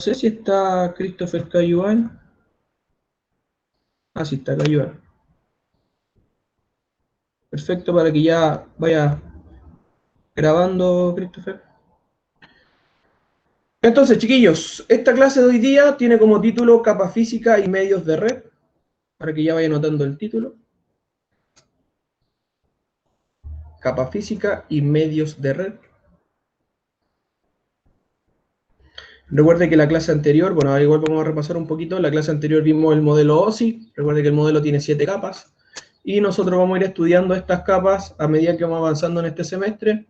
sé si está Christopher Cayuan. Ah, sí, está Cayuan. Perfecto, para que ya vaya grabando, Christopher. Entonces, chiquillos, esta clase de hoy día tiene como título Capa Física y Medios de Red, para que ya vaya anotando el título. Capa Física y Medios de Red. Recuerde que la clase anterior, bueno, igual vamos a repasar un poquito, en la clase anterior vimos el modelo OSI, recuerde que el modelo tiene 7 capas, y nosotros vamos a ir estudiando estas capas a medida que vamos avanzando en este semestre,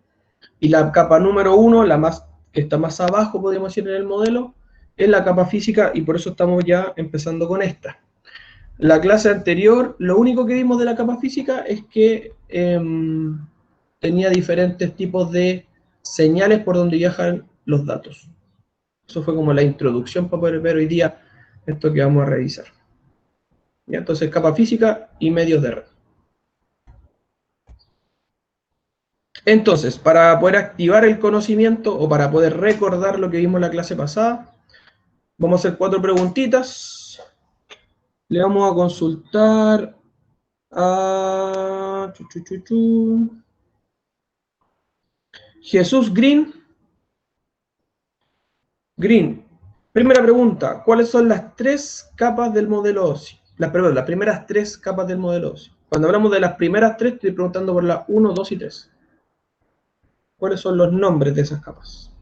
y la capa número 1, la más que está más abajo, podríamos decir, en el modelo, es la capa física, y por eso estamos ya empezando con esta. La clase anterior, lo único que vimos de la capa física es que tenía diferentes tipos de señales por donde viajan los datos. Eso fue como la introducción para poder ver hoy día esto que vamos a revisar. ¿Ya? Entonces, capa física y medios de red. Entonces, para poder activar el conocimiento o para poder recordar lo que vimos en la clase pasada, vamos a hacer 4 preguntitas. Le vamos a consultar a Jesús Green. Green. Primera pregunta, ¿cuáles son las 3 capas del modelo OSI? Perdón, las primeras 3 capas del modelo OSI. Cuando hablamos de las primeras 3, estoy preguntando por la 1, 2 y 3. ¿Cuáles son los nombres de esas capas?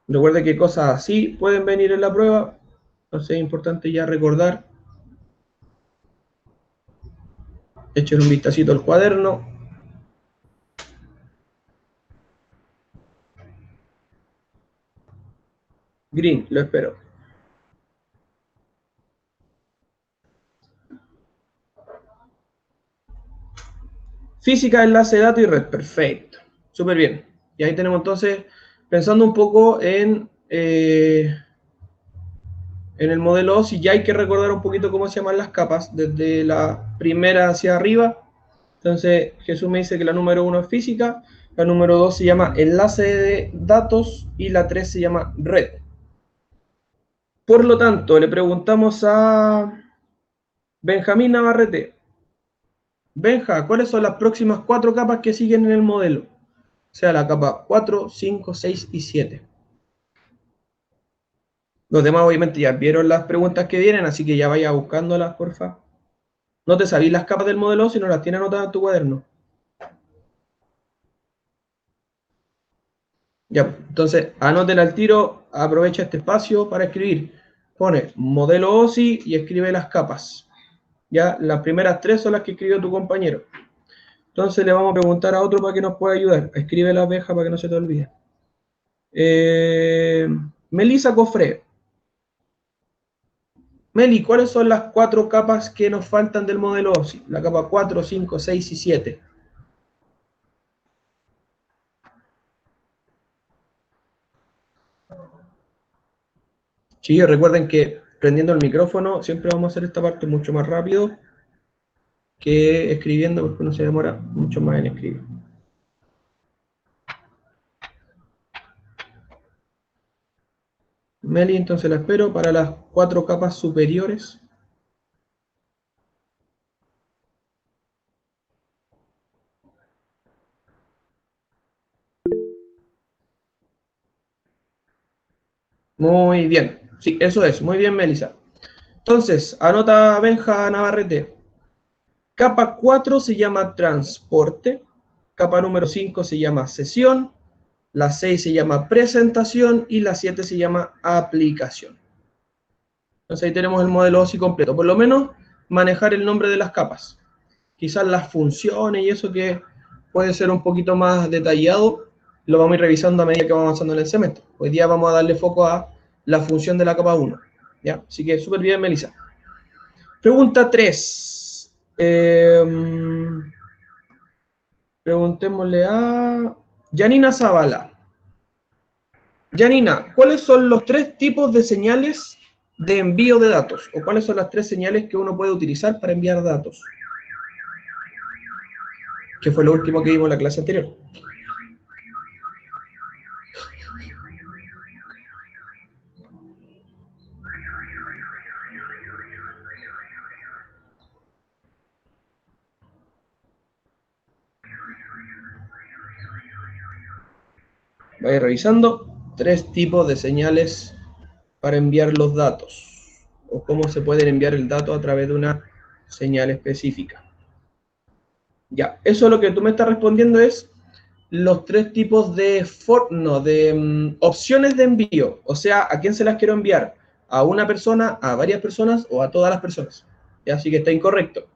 Recuerde que cosas así pueden venir en la prueba, entonces es importante ya recordar. Echen un vistacito al cuaderno. Green, lo espero. Física, enlace, dato y red. Perfecto. Súper bien. Y ahí tenemos entonces, pensando un poco en el modelo OSI, ya hay que recordar un poquito cómo se llaman las capas, desde la primera hacia arriba. Entonces, Jesús me dice que la número 1 es física, la número 2 se llama enlace de datos y la 3 se llama red. Por lo tanto, le preguntamos a Benjamín Navarrete. Benja, ¿cuáles son las próximas 4 capas que siguen en el modelo? O sea, la capa 4, 5, 6 y 7. Los demás obviamente ya vieron las preguntas que vienen, así que ya vaya buscándolas, porfa. No te sabís las capas del modelo si no las tienes anotadas en tu cuaderno. Ya, entonces anótela al tiro, aprovecha este espacio para escribir. Pone modelo OSI y escribe las capas. Ya, las primeras 3 son las que escribió tu compañero. Entonces le vamos a preguntar a otro para que nos pueda ayudar. Escribe la abeja para que no se te olvide. Melissa Cofré. Meli, ¿cuáles son las 4 capas que nos faltan del modelo OSI? La capa 4, 5, 6 y 7. Chicos, recuerden que prendiendo el micrófono siempre vamos a hacer esta parte mucho más rápido que escribiendo, porque uno se demora mucho más en escribir. Meli, entonces la espero para las 4 capas superiores. Muy bien. Sí, eso es. Muy bien, Melissa. Entonces, anota Benja Navarrete. Capa 4 se llama transporte. Capa número 5 se llama sesión. La 6 se llama presentación y la 7 se llama aplicación. Entonces ahí tenemos el modelo OSI completo. Por lo menos manejar el nombre de las capas. Quizás las funciones y eso que puede ser un poquito más detallado, lo vamos a ir revisando a medida que vamos avanzando en el semestre. Hoy día vamos a darle foco a la función de la capa 1. ¿Ya? Así que súper bien, Melissa. Pregunta 3. Preguntémosle a Janina Zavala. Janina, ¿cuáles son los 3 tipos de señales de envío de datos? ¿O cuáles son las 3 señales que uno puede utilizar para enviar datos? Que fue lo último que vimos en la clase anterior. Voy revisando. 3 tipos de señales para enviar los datos, o cómo se pueden enviar el dato a través de una señal específica. Ya, eso lo que tú me estás respondiendo es los 3 tipos de, opciones de envío. O sea, ¿a quién se las quiero enviar? ¿A una persona, a varias personas o a todas las personas? Ya, así que está incorrecto.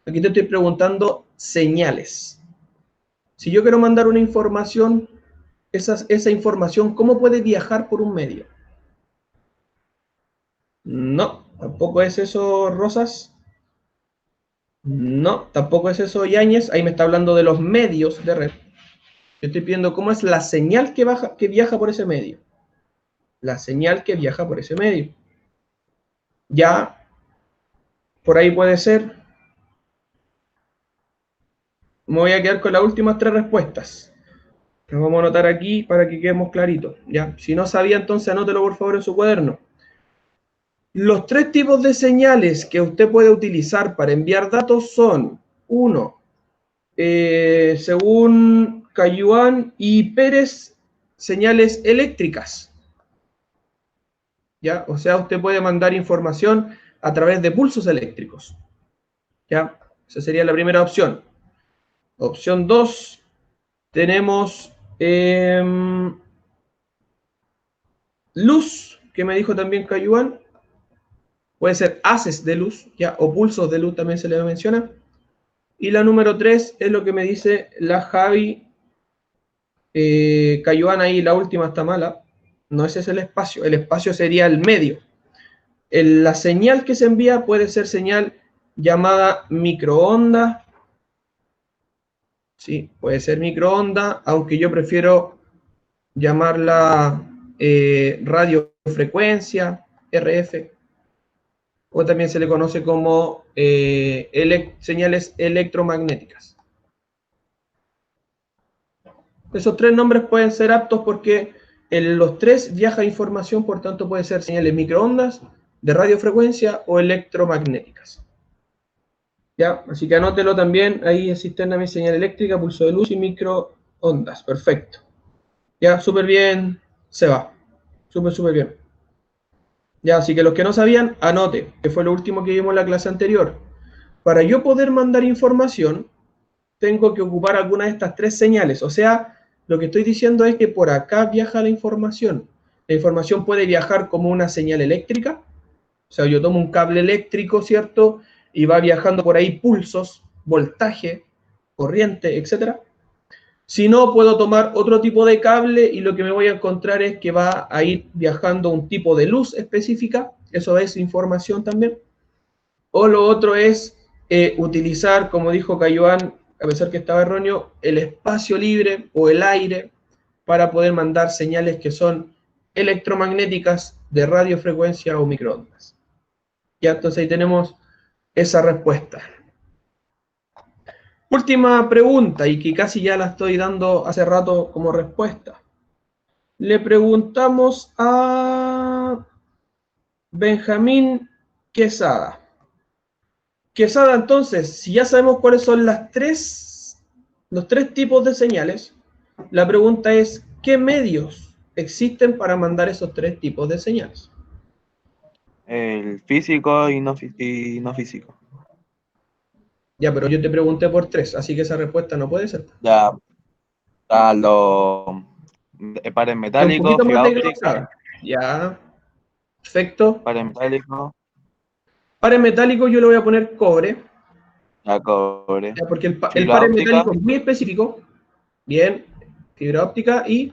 Aquí te estoy preguntando señales. Si yo quiero mandar una información, esa información, ¿cómo puede viajar por un medio? No, tampoco es eso, Rosas. No, tampoco es eso, Yáñez. Ahí me está hablando de los medios de red. Yo estoy pidiendo cómo es la señal que viaja por ese medio. La señal que viaja por ese medio. Ya, por ahí puede ser. Me voy a quedar con las últimas 3 respuestas. Las vamos a anotar aquí para que quedemos claritos. ¿Ya? Si no sabía, entonces anótelo por favor en su cuaderno. Los 3 tipos de señales que usted puede utilizar para enviar datos son, 1, según Cayuán y Pérez, señales eléctricas. ¿Ya? O sea, usted puede mandar información a través de pulsos eléctricos. ¿Ya? Esa sería la primera opción. Opción 2, tenemos luz, que me dijo también Cayuán. Puede ser haces de luz, ¿ya? O pulsos de luz también se le menciona. Y la número 3 es lo que me dice la Javi Cayuán ahí, la última está mala. No ese es el espacio sería el medio. La señal que se envía puede ser señal llamada microondas. Sí, puede ser microondas, aunque yo prefiero llamarla radiofrecuencia, RF, o también se le conoce como señales electromagnéticas. Esos 3 nombres pueden ser aptos porque en los 3 viaja información, por tanto puede ser señales microondas, de radiofrecuencia o electromagnéticas. ¿Ya? Así que anótelo también, ahí existen también señal eléctrica, pulso de luz y microondas. Perfecto. Ya, súper bien, se va. Súper bien. Ya, así que los que no sabían, anote, que fue lo último que vimos en la clase anterior. Para yo poder mandar información, tengo que ocupar alguna de estas 3 señales. O sea, lo que estoy diciendo es que por acá viaja la información. La información puede viajar como una señal eléctrica. O sea, yo tomo un cable eléctrico, ¿cierto? Y va viajando por ahí pulsos, voltaje, corriente, etc. Si no, puedo tomar otro tipo de cable y lo que me voy a encontrar es que va a ir viajando un tipo de luz específica. Eso es información también. O lo otro es utilizar, como dijo Cayuán, a pesar que estaba erróneo, el espacio libre o el aire para poder mandar señales que son electromagnéticas de radiofrecuencia o microondas. Ya, entonces ahí tenemos esa respuesta. Última pregunta, y que casi ya la estoy dando hace rato como respuesta. Le preguntamos a Benjamín Quesada. Quesada, entonces, si ya sabemos cuáles son los 3 tipos de señales, la pregunta es, ¿qué medios existen para mandar esos 3 tipos de señales? El físico y no físico. Ya, pero yo te pregunté por 3, así que esa respuesta no puede ser. Ya, están los pares Es un metálicos, poquito más fibra óptica, desglosada. Ya, perfecto. pares metálicos, Para el metálico yo le voy a poner cobre, ya cobre, ya, porque el fibra par óptica metálico es muy específico. Bien, fibra óptica y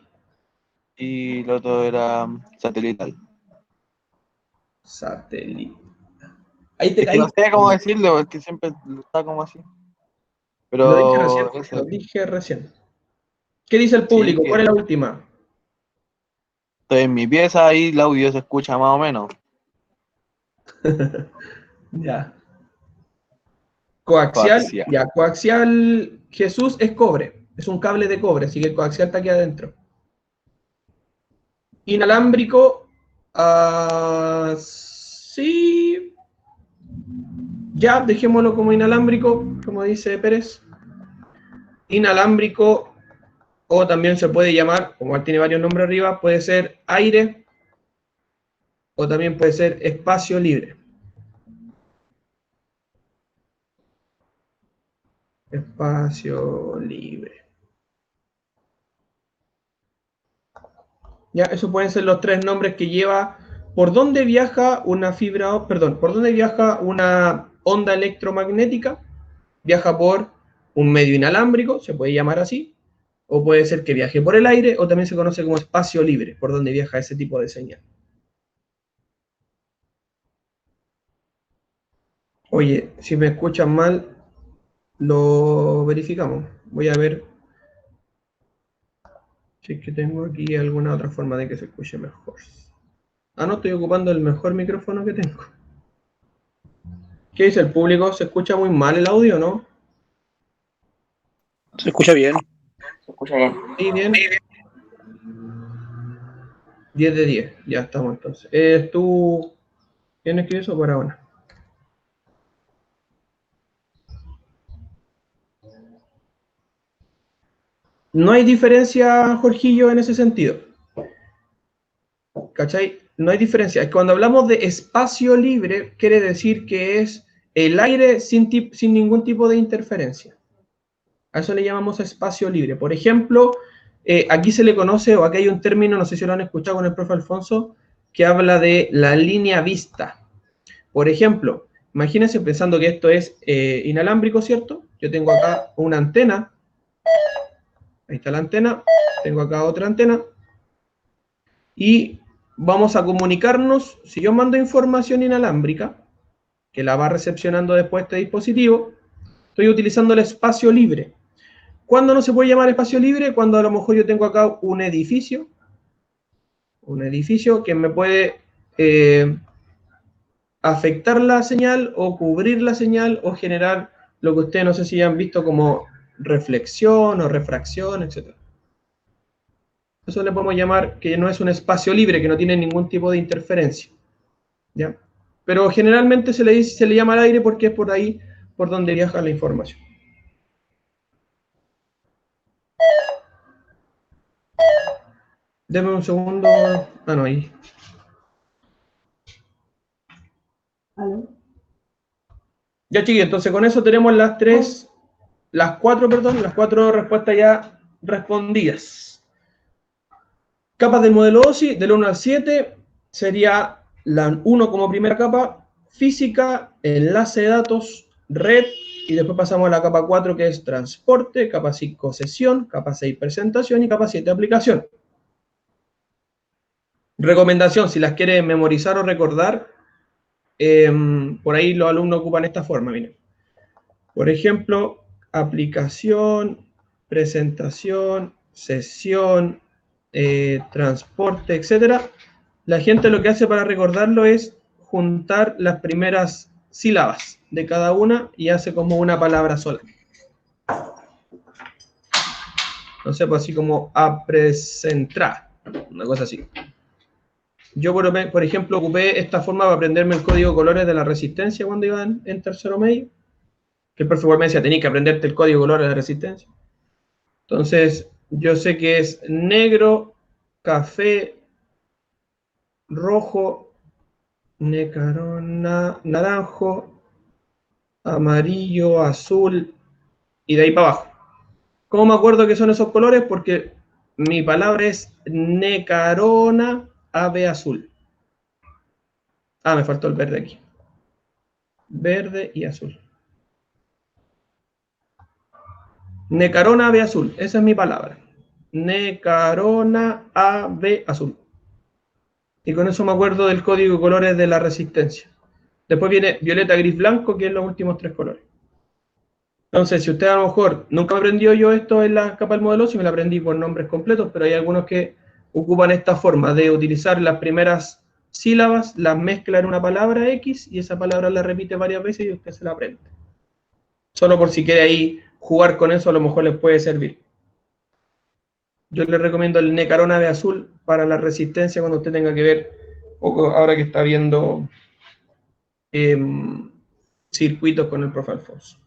y el otro era satelital. satélite. Ahí te Es que no caí. sé cómo decirlo, es que siempre está como así. Lo dije recién, Pero eso, lo dije recién. ¿Qué dice el sí, público? que ¿Cuál es la última? estoy en mi pieza y el audio se escucha más o menos. Ya. Coaxial, Coaxial. ya, coaxial Jesús es cobre. Es un cable de cobre, así que el coaxial está aquí adentro. Inalámbrico, sí, ya, dejémoslo como inalámbrico, como dice Pérez. Inalámbrico, o también se puede llamar, como tiene varios nombres arriba, puede ser aire, o también puede ser espacio libre. Espacio libre. Ya, esos pueden ser los tres nombres que lleva. ¿Por dónde viaja una fibra, perdón, por dónde viaja una onda electromagnética? Viaja por un medio inalámbrico, se puede llamar así, o puede ser que viaje por el aire, o también se conoce como espacio libre, por donde viaja ese tipo de señal. Oye, si me escuchan mal, lo verificamos. Voy a ver si es que tengo aquí alguna otra forma de que se escuche mejor. Ah, no, estoy ocupando el mejor micrófono que tengo. ¿Qué dice el público? ¿Se escucha muy mal el audio, no? Se escucha bien. Sí, bien. 10 de 10, ya estamos entonces. ¿Tú tienes que eso para ahora? No hay diferencia, Jorgillo, en ese sentido. ¿Cachai? No hay diferencia. Cuando hablamos de espacio libre, quiere decir que es el aire sin ningún tipo de interferencia. A eso le llamamos espacio libre. Por ejemplo, aquí se le conoce, o aquí hay un término, no sé si lo han escuchado con el profe Alfonso, que habla de la línea vista. Por ejemplo, imagínense pensando que esto es inalámbrico, ¿cierto? Yo tengo acá una antena. Ahí está la antena. Tengo acá otra antena. Y vamos a comunicarnos. Si yo mando información inalámbrica, que la va recepcionando después este dispositivo, estoy utilizando el espacio libre. ¿Cuándo no se puede llamar espacio libre? Cuando a lo mejor yo tengo acá un edificio que me puede afectar la señal o cubrir la señal o generar lo que ustedes no sé si han visto como reflexión o refracción, etc. Eso le podemos llamar que no es un espacio libre, que no tiene ningún tipo de interferencia. ¿Ya? Pero generalmente se le llama al aire porque es por ahí por donde viaja la información. Deme un segundo. Ah, no, ahí. ¿Aló? Ya, chiquillos, entonces con eso tenemos las cuatro respuestas ya respondidas. Capas del modelo OSI, del 1 al 7, sería la 1 como primera capa, física, enlace de datos, red, y después pasamos a la capa 4, que es transporte, capa 5, sesión, capa 6, presentación, y capa 7, aplicación. Recomendación, si las quiere memorizar o recordar, por ahí los alumnos ocupan esta forma, miren. Por ejemplo, aplicación, presentación, sesión, transporte, etcétera. La gente lo que hace para recordarlo es juntar las primeras sílabas de cada una y hace como una palabra sola. No sé, pues así como a presentar, una cosa así. Yo, por ejemplo, ocupé esta forma para aprenderme el código de colores de la resistencia cuando iba en tercero medio. Que el profe igual me decía, tenías que aprenderte el código de colores de resistencia. Entonces, yo sé que es negro, café, rojo, naranjo, amarillo, azul, y de ahí para abajo. ¿Cómo me acuerdo que son esos colores? Porque mi palabra es necarona, ave azul. Ah, me faltó el verde aquí. Verde y azul. Necarona, ave azul. Esa es mi palabra. Necarona, ave azul. Y con eso me acuerdo del código de colores de la resistencia. Después viene violeta, gris, blanco, que es los últimos tres colores. Entonces, si usted a lo mejor nunca aprendió yo esto en la capa del modelo, si me la aprendí por nombres completos, pero hay algunos que ocupan esta forma de utilizar las primeras sílabas, las mezcla en una palabra X y esa palabra la repite varias veces y usted se la aprende. Solo por si quiere ahí jugar con eso, a lo mejor les puede servir. Yo le recomiendo el Necarona de azul para la resistencia cuando usted tenga que ver, poco ahora que está viendo circuitos con el profe Alfonso.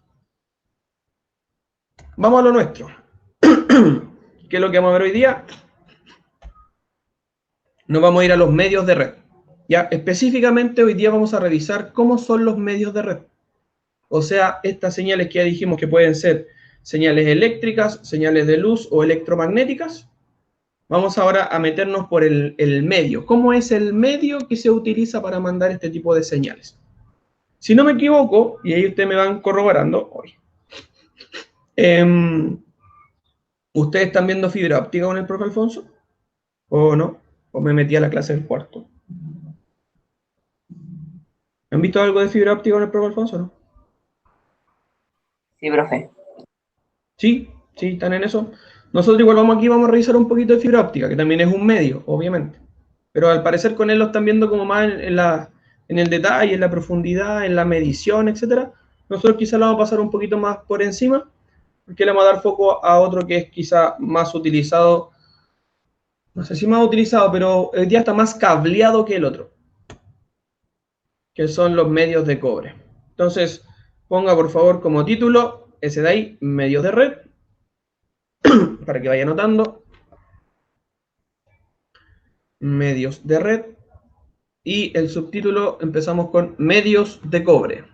Vamos a lo nuestro. ¿Qué es lo que vamos a ver hoy día? Nos vamos a ir a los medios de red. Ya, específicamente hoy día vamos a revisar cómo son los medios de red. O sea, estas señales que ya dijimos que pueden ser señales eléctricas, señales de luz o electromagnéticas. Vamos ahora a meternos por el medio. ¿Cómo es el medio que se utiliza para mandar este tipo de señales? Si no me equivoco, y ahí ustedes me van corroborando hoy, ¿ustedes están viendo fibra óptica con el profe Alfonso? ¿O no? ¿O me metí a la clase del cuarto? ¿Han visto algo de fibra óptica con el profe Alfonso o no? Sí, profe. Sí, están en eso. Nosotros igual vamos a revisar un poquito de fibra óptica, que también es un medio, obviamente. Pero al parecer con él lo están viendo como más en el detalle, en la profundidad, en la medición, etc. Nosotros quizá lo vamos a pasar un poquito más por encima, porque le vamos a dar foco a otro que es quizá más utilizado, no sé si más utilizado, pero hoy día está más cableado que el otro, que son los medios de cobre. Entonces, ponga por favor como título ese de ahí, medios de red, para que vaya anotando. Medios de red. Y el subtítulo empezamos con medios de cobre.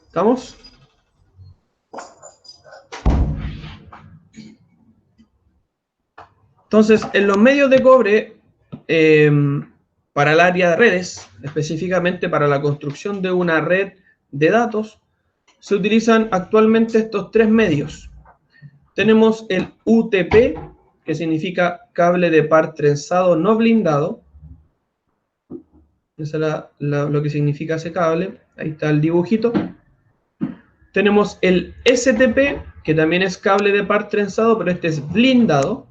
¿Estamos? Entonces, en los medios de cobre, para el área de redes, específicamente para la construcción de una red de datos, se utilizan actualmente estos tres medios. Tenemos el UTP, que significa cable de par trenzado no blindado. Esa es lo que significa ese cable. Ahí está el dibujito. Tenemos el STP, que también es cable de par trenzado, pero este es blindado.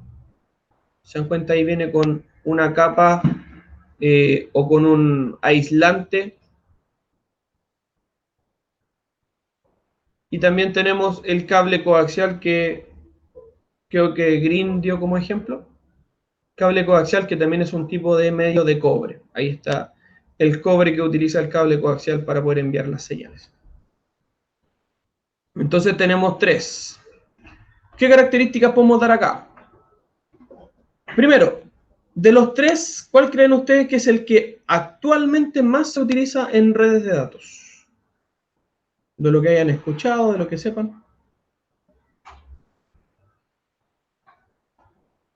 Se dan cuenta, ahí viene con una capa o con un aislante. Y también tenemos el cable coaxial que creo que Green dio como ejemplo. Cable coaxial que también es un tipo de medio de cobre. Ahí está el cobre que utiliza el cable coaxial para poder enviar las señales. Entonces tenemos tres. ¿Qué características podemos dar acá? Primero, de los tres, ¿cuál creen ustedes que es el que actualmente más se utiliza en redes de datos? De lo que hayan escuchado, de lo que sepan.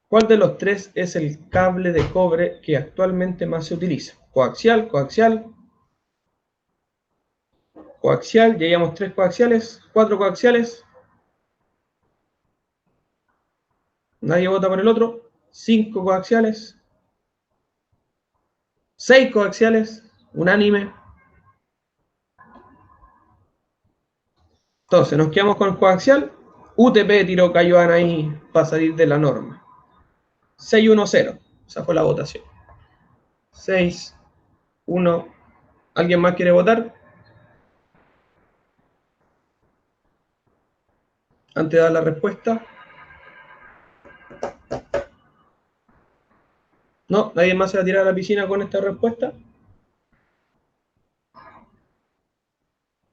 ¿Cuál de los tres es el cable de cobre que actualmente más se utiliza? Coaxial, coaxial, coaxial, ya llevamos 3 coaxiales, 4 coaxiales. Nadie vota por el otro. 5 coaxiales. 6 coaxiales, unánime. Entonces, nos quedamos con el coaxial. UTP tiró Cayuana ahí para salir de la norma. 6-1-0. Esa fue la votación. 6-1. ¿Alguien más quiere votar? Antes de dar la respuesta. ¿No? ¿Nadie más se va a tirar a la piscina con esta respuesta?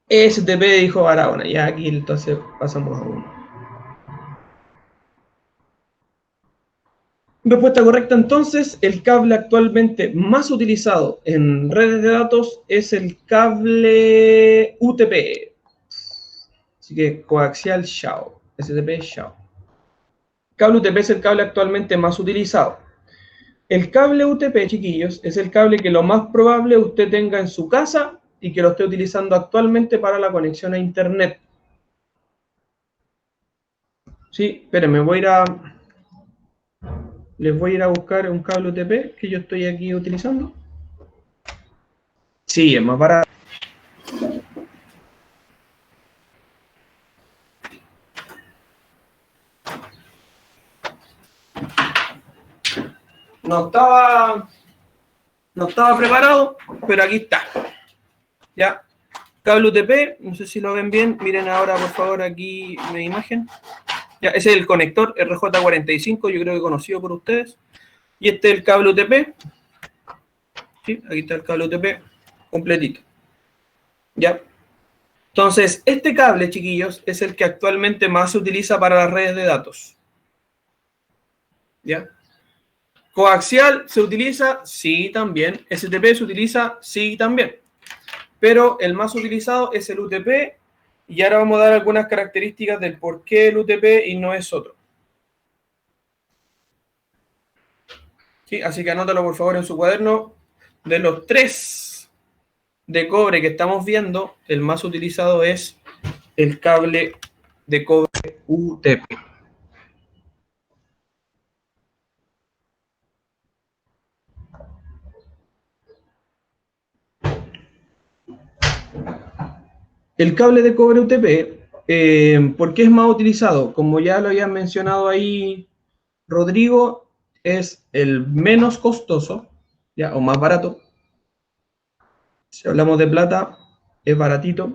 STP dijo Barahona. Ya aquí entonces pasamos a uno. Respuesta correcta entonces, el cable actualmente más utilizado en redes de datos es el cable UTP. Así que coaxial chao, STP chao. Cable UTP es el cable actualmente más utilizado. El cable UTP, chiquillos, es el cable que lo más probable usted tenga en su casa y que lo esté utilizando actualmente para la conexión a internet. Sí, espérenme, les voy a ir a buscar un cable UTP que yo estoy aquí utilizando. Sí, es más barato. No estaba No estaba preparado, pero aquí está. Ya. Cable UTP, no sé si lo ven bien. Miren ahora, por favor, aquí la imagen. Ya, ese es el conector RJ45, yo creo que conocido por ustedes. Y este es el cable UTP. ¿Sí? Aquí está el cable UTP completito. ¿Ya? Entonces, este cable, chiquillos, es el que actualmente más se utiliza para las redes de datos. ¿Ya? ¿Coaxial se utiliza? Sí, también. ¿STP se utiliza? Sí, también. Pero el más utilizado es el UTP, y ahora vamos a dar algunas características del por qué el UTP y no es otro. ¿Sí? Así que anótalo por favor en su cuaderno. De los 3 de cobre que estamos viendo, el más utilizado es el cable de cobre UTP. El cable de cobre UTP, ¿por qué es más utilizado? Como ya lo habían mencionado ahí Rodrigo, es el menos costoso, ¿ya? O más barato. Si hablamos de plata, es baratito.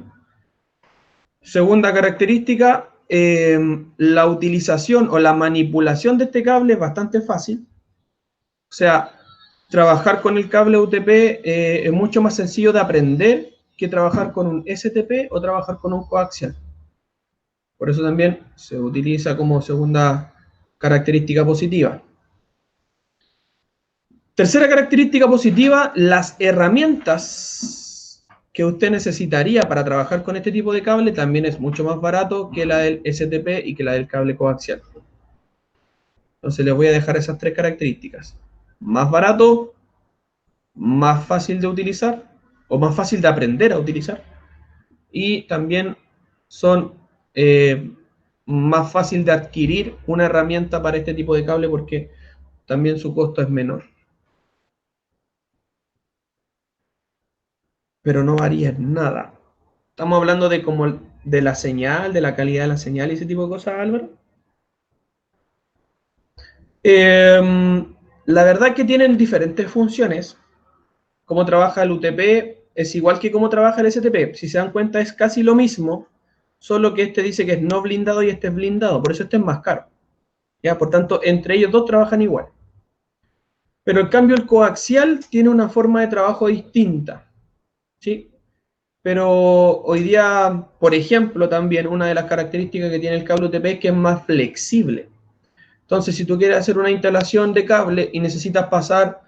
Segunda característica, la utilización o la manipulación de este cable es bastante fácil. O sea, trabajar con el cable UTP es mucho más sencillo de aprender que trabajar con un STP o trabajar con un coaxial. Por eso también se utiliza como segunda característica positiva. Tercera característica positiva, las herramientas que usted necesitaría para trabajar con este tipo de cable también es mucho más barato que la del STP y que la del cable coaxial. Entonces les voy a dejar esas 3 características. Más barato, más fácil de utilizar o más fácil de aprender a utilizar. Y también son más fácil de adquirir una herramienta para este tipo de cable porque también su costo es menor. Pero no varía en nada. Estamos hablando de como de la señal, de la calidad de la señal y ese tipo de cosas, Álvaro. La verdad es que tienen diferentes funciones. Cómo trabaja el UTP es igual que cómo trabaja el STP. Si se dan cuenta es casi lo mismo, solo que este dice que es no blindado y este es blindado, por eso este es más caro. ¿Ya? Por tanto, entre ellos dos trabajan igual. Pero en cambio el coaxial tiene una forma de trabajo distinta. ¿Sí? Pero hoy día, por ejemplo, también una de las características que tiene el cable UTP es que es más flexible. Entonces, si tú quieres hacer una instalación de cable y necesitas pasar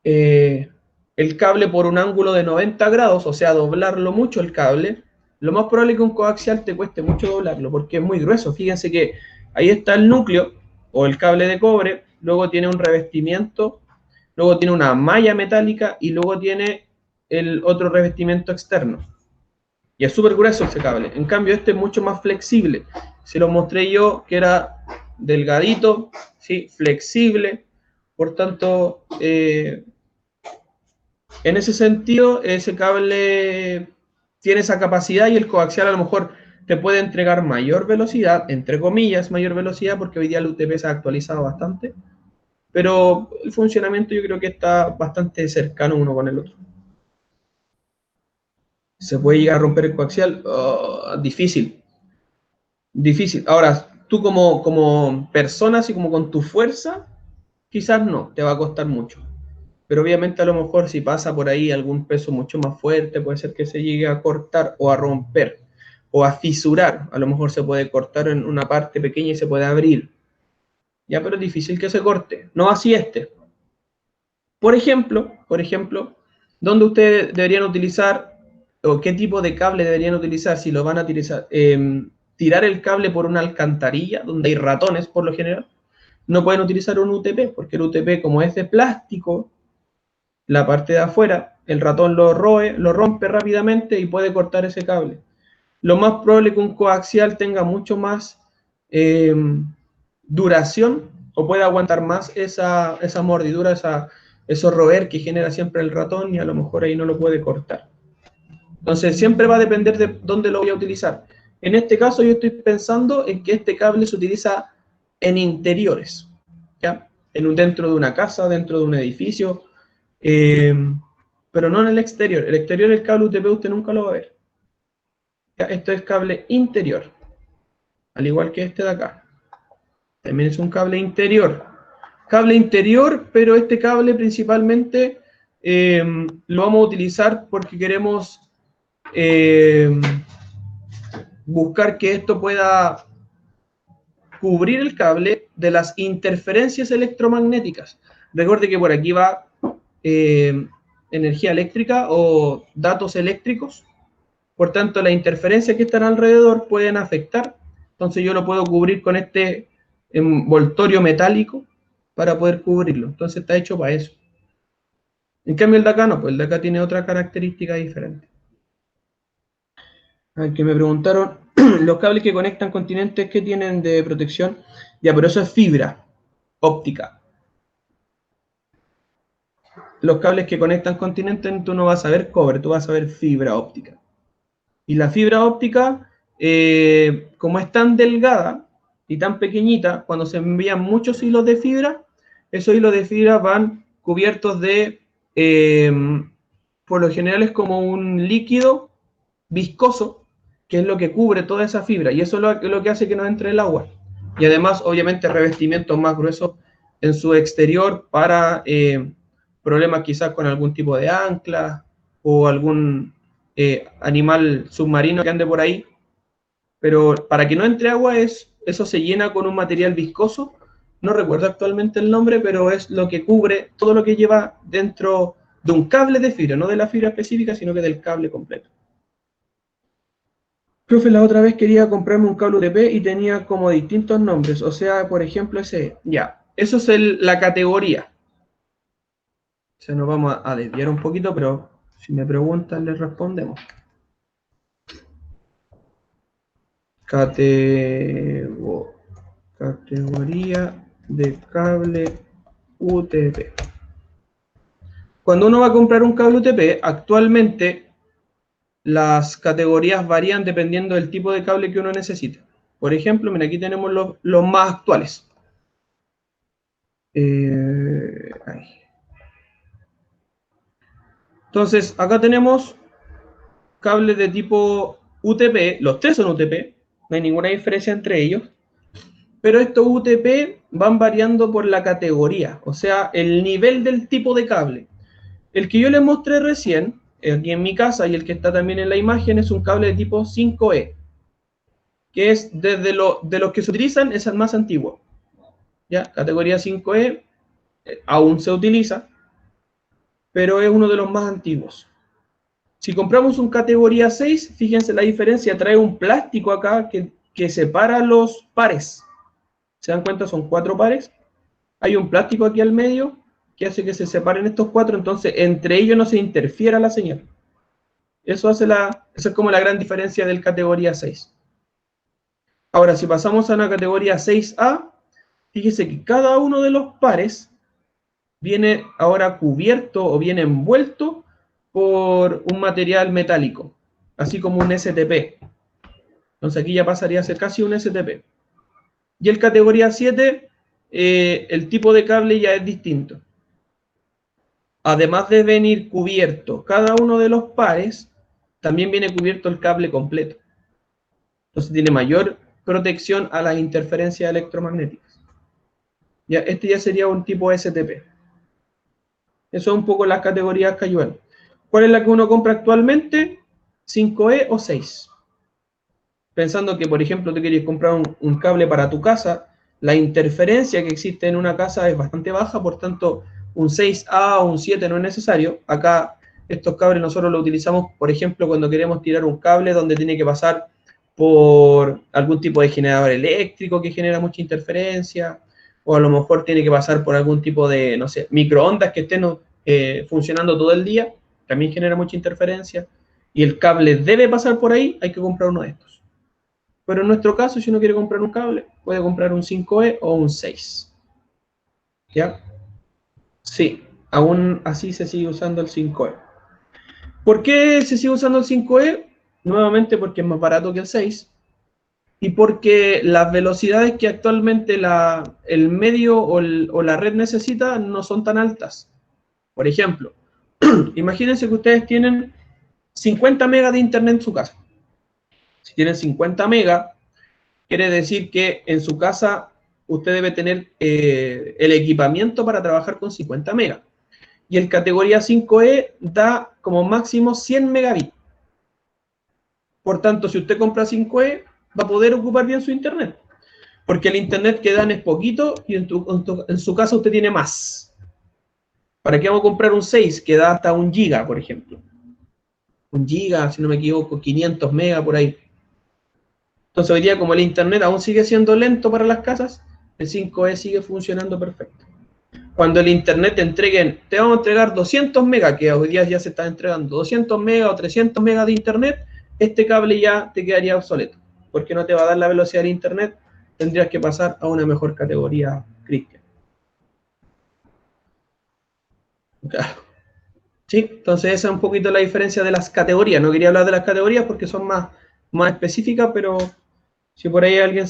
el cable por un ángulo de 90 grados, o sea, doblarlo mucho el cable, lo más probable es que un coaxial te cueste mucho doblarlo, porque es muy grueso. Fíjense que ahí está el núcleo, o el cable de cobre, luego tiene un revestimiento, luego tiene una malla metálica, y luego tiene el otro revestimiento externo. Y es súper grueso ese cable. En cambio, este es mucho más flexible. Se lo mostré yo, que era delgadito, ¿sí? Flexible. Por tanto, en ese sentido, ese cable tiene esa capacidad y el coaxial a lo mejor te puede entregar mayor velocidad, entre comillas, mayor velocidad, porque hoy día el UTP se ha actualizado bastante. Pero el funcionamiento yo creo que está bastante cercano uno con el otro. ¿Se puede llegar a romper el coaxial? Oh, difícil. Difícil. Ahora, tú como persona, así como con tu fuerza, quizás no, te va a costar mucho. Pero obviamente a lo mejor si pasa por ahí algún peso mucho más fuerte, puede ser que se llegue a cortar o a romper o a fisurar. A lo mejor se puede cortar en una parte pequeña y se puede abrir. Ya, pero es difícil que se corte. No así este. Por ejemplo, ¿dónde ustedes deberían utilizar o qué tipo de cable deberían utilizar si lo van a utilizar? Tirar el cable por una alcantarilla, donde hay ratones por lo general. No pueden utilizar un UTP, porque el UTP, como es de plástico, la parte de afuera, el ratón lo rompe rápidamente y puede cortar ese cable. Lo más probable es que un coaxial tenga mucho más duración o pueda aguantar más esa mordidura, eso roer que genera siempre el ratón y a lo mejor ahí no lo puede cortar. Entonces siempre va a depender de dónde lo voy a utilizar. En este caso yo estoy pensando en que este cable se utiliza en interiores, ¿ya? Dentro de una casa, dentro de un edificio, pero no en el exterior. El exterior del cable UTP usted nunca lo va a ver. Ya, esto es cable interior, al igual que este de acá. También es un cable interior. Cable interior, pero este cable principalmente lo vamos a utilizar porque queremos buscar que esto pueda cubrir el cable de las interferencias electromagnéticas. Recuerde que por aquí va energía eléctrica o datos eléctricos. Por tanto, las interferencias que están alrededor pueden afectar. Entonces yo lo puedo cubrir con este envoltorio metálico para poder cubrirlo. Entonces está hecho para eso. En cambio el de acá no, pues el de acá tiene otra característica diferente. Que me preguntaron, los cables que conectan continentes, ¿qué tienen de protección? Ya, pero eso es fibra óptica. Los cables que conectan continentes, tú no vas a ver cobre, tú vas a ver fibra óptica. Y la fibra óptica, como es tan delgada y tan pequeñita, cuando se envían muchos hilos de fibra, esos hilos de fibra van cubiertos de, por lo general es como un líquido viscoso, que es lo que cubre toda esa fibra, y eso es lo que hace que no entre el agua. Y además, obviamente, revestimientos más gruesos en su exterior para problemas quizás con algún tipo de ancla o algún animal submarino que ande por ahí. Pero para que no entre agua, eso se llena con un material viscoso. No recuerdo actualmente el nombre, pero es lo que cubre todo lo que lleva dentro de un cable de fibra, no de la fibra específica, sino que del cable completo. Profe, la otra vez quería comprarme un cable UTP y tenía como distintos nombres. O sea, por ejemplo, ese. Ya, eso es la categoría. O sea, nos vamos a desviar un poquito, pero si me preguntan, les respondemos. Categoría de cable UTP. Cuando uno va a comprar un cable UTP, actualmente las categorías varían dependiendo del tipo de cable que uno necesite. Por ejemplo, mira, aquí tenemos los más actuales. Entonces, acá tenemos cables de tipo UTP, los tres son UTP, no hay ninguna diferencia entre ellos, pero estos UTP van variando por la categoría, o sea, el nivel del tipo de cable. El que yo les mostré recién, aquí en mi casa, y el que está también en la imagen, es un cable de tipo 5E, que es de los que se utilizan, es el más antiguo. ¿Ya? Categoría 5E, aún se utiliza, pero es uno de los más antiguos. Si compramos un categoría 6, fíjense la diferencia, trae un plástico acá que separa los pares. ¿Se dan cuenta? Son 4 pares. Hay un plástico aquí al medio que hace que se separen estos 4, entonces entre ellos no se interfiera la señal. Eso es como la gran diferencia del categoría 6. Ahora, si pasamos a una categoría 6A, fíjese que cada uno de los pares viene ahora cubierto o viene envuelto por un material metálico, así como un STP. Entonces aquí ya pasaría a ser casi un STP. Y el categoría 7, el tipo de cable ya es distinto. Además de venir cubierto cada uno de los pares, también viene cubierto el cable completo. Entonces tiene mayor protección a las interferencias electromagnéticas. Ya, este ya sería un tipo STP. Eso es un poco las categorías que ayudan. ¿Cuál es la que uno compra actualmente? 5E o 6. Pensando que, por ejemplo, te querías comprar un cable para tu casa, la interferencia que existe en una casa es bastante baja, por tanto, un 6A o un 7 no es necesario. Acá estos cables nosotros los utilizamos, por ejemplo, cuando queremos tirar un cable donde tiene que pasar por algún tipo de generador eléctrico que genera mucha interferencia, o a lo mejor tiene que pasar por algún tipo de, no sé, microondas que estén funcionando todo el día, también genera mucha interferencia, y el cable debe pasar por ahí, hay que comprar uno de estos. Pero en nuestro caso, si uno quiere comprar un cable, puede comprar un 5E o un 6. ¿Ya? Sí, aún así se sigue usando el 5E. ¿Por qué se sigue usando el 5E? Nuevamente porque es más barato que el 6 y porque las velocidades que actualmente el medio o la red necesita no son tan altas. Por ejemplo, imagínense que ustedes tienen 50 megas de internet en su casa. Si tienen 50 megas, quiere decir que en su casa usted debe tener el equipamiento para trabajar con 50 megas. Y el categoría 5E da como máximo 100 megabits. Por tanto, si usted compra 5E, va a poder ocupar bien su internet. Porque el internet que dan es poquito y en su casa usted tiene más. ¿Para qué vamos a comprar un 6 que da hasta 1 giga, por ejemplo? 1 giga, si no me equivoco, 500 megas por ahí. Entonces hoy día, como el internet aún sigue siendo lento para las casas, el 5E sigue funcionando perfecto. Cuando el internet te vamos a entregar 200 megas, que hoy día ya se está entregando 200 megas o 300 megas de internet, este cable ya te quedaría obsoleto, porque no te va a dar la velocidad del internet, tendrías que pasar a una mejor categoría Cristian. Claro. Sí, entonces esa es un poquito la diferencia de las categorías. No quería hablar de las categorías porque son más específicas, pero si por ahí a alguien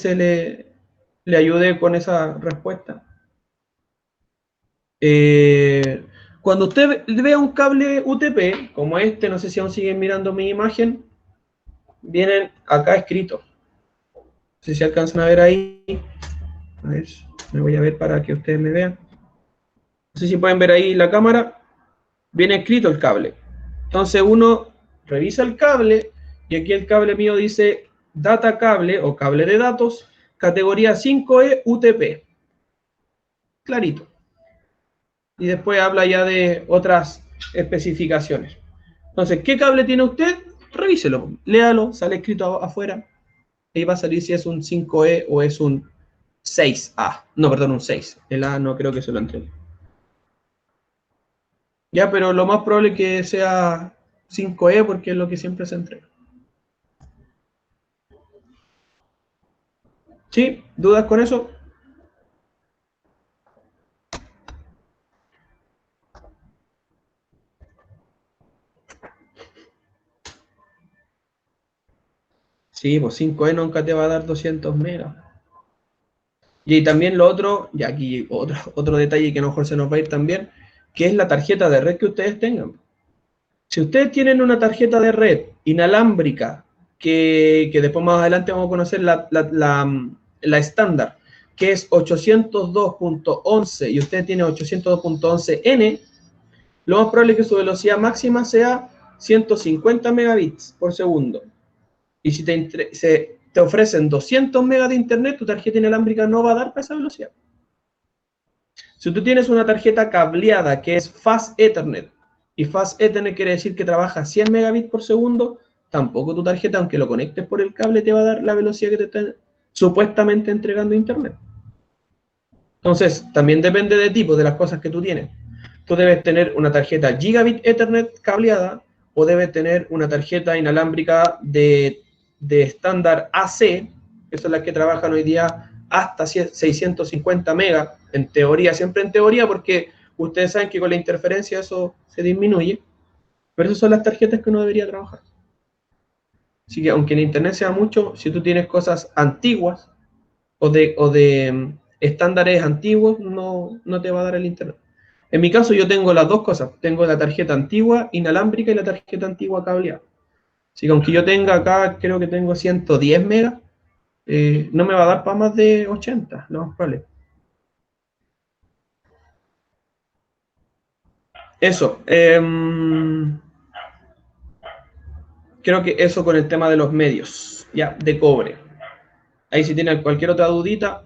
le ayude con esa respuesta. Cuando usted vea un cable UTP, como este, no sé si aún siguen mirando mi imagen, vienen acá escritos. No sé si alcanzan a ver ahí. A ver, me voy a ver para que ustedes me vean. No sé si pueden ver ahí la cámara. Viene escrito el cable. Entonces uno revisa el cable y aquí el cable mío dice data cable o cable de datos, categoría 5E UTP. Clarito. Y después habla ya de otras especificaciones. Entonces, ¿qué cable tiene usted? Revíselo, léalo, sale escrito afuera. Ahí va a salir si es un 5E o es un 6A. No, perdón, un 6. El A no creo que se lo entregue. Ya, pero lo más probable es que sea 5E porque es lo que siempre se entrega. ¿Sí? ¿Dudas con eso? Sí, pues 5E nunca te va a dar 200 megas. Y también lo otro, y aquí otro detalle que a lo mejor se nos va a ir también, que es la tarjeta de red que ustedes tengan. Si ustedes tienen una tarjeta de red inalámbrica, que después más adelante vamos a conocer la estándar, que es 802.11 y usted tiene 802.11n, lo más probable es que su velocidad máxima sea 150 megabits por segundo. Y si te ofrecen 200 megas de internet, tu tarjeta inalámbrica no va a dar para esa velocidad. Si tú tienes una tarjeta cableada que es Fast Ethernet, y Fast Ethernet quiere decir que trabaja 100 megabits por segundo, tampoco tu tarjeta, aunque lo conectes por el cable, te va a dar la velocidad que te está supuestamente entregando internet. Entonces, también depende de tipo, de las cosas que tú tienes. Tú debes tener una tarjeta Gigabit Ethernet cableada o debes tener una tarjeta inalámbrica de estándar AC, que son las que trabajan hoy día hasta 650 megas, en teoría, siempre en teoría, porque ustedes saben que con la interferencia eso se disminuye, pero esas son las tarjetas que uno debería trabajar. Así que aunque en internet sea mucho, si tú tienes cosas antiguas o de estándares antiguos, no te va a dar el internet. En mi caso yo tengo las dos cosas, tengo la tarjeta antigua inalámbrica y la tarjeta antigua cableada. Así que aunque yo tenga acá, creo que tengo 110 megas, no me va a dar para más de 80, lo más probable. Eso. Creo que eso con el tema de los medios, ya, de cobre. Ahí si tienen cualquier otra dudita,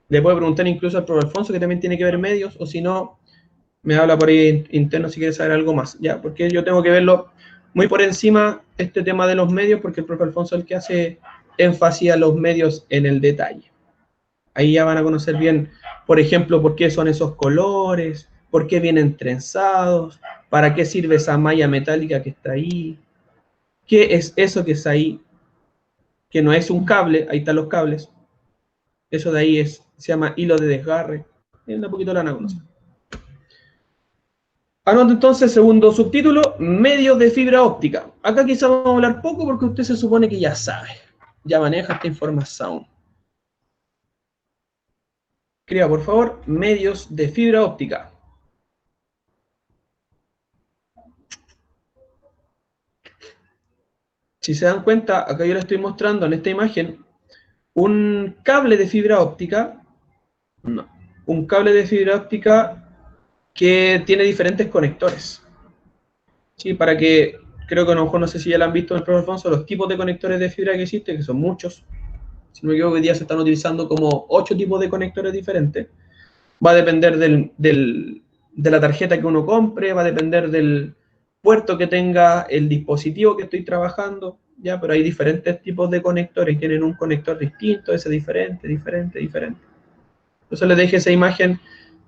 le puede preguntar incluso al profe Alfonso, que también tiene que ver medios, o si no, me habla por ahí interno si quiere saber algo más, ya, porque yo tengo que verlo muy por encima, este tema de los medios, porque el profe Alfonso es el que hace énfasis a los medios en el detalle. Ahí ya van a conocer bien, por ejemplo, por qué son esos colores, por qué vienen trenzados, para qué sirve esa malla metálica que está ahí, qué es eso que está ahí, que no es un cable, ahí están los cables, eso de ahí se llama hilo de desgarre, es un poquito la conocer. Anoto entonces, segundo subtítulo, medios de fibra óptica. Acá quizá vamos a hablar poco porque usted se supone que ya sabe, ya maneja esta información. Escriba, por favor, medios de fibra óptica. si se dan cuenta, acá yo les estoy mostrando en esta imagen un cable de fibra óptica, un cable de fibra óptica que tiene diferentes conectores. Sí, para que, creo que a lo mejor no sé si ya lo han visto en el profe Alfonso, los tipos de conectores de fibra que existen, que son muchos. Si no me equivoco, hoy día se están utilizando como 8 tipos de conectores diferentes. Va a depender de la tarjeta que uno compre, va a depender del puerto que tenga el dispositivo que estoy trabajando, ya, pero hay diferentes tipos de conectores y tienen un conector distinto, ese diferente. Entonces les dejé esa imagen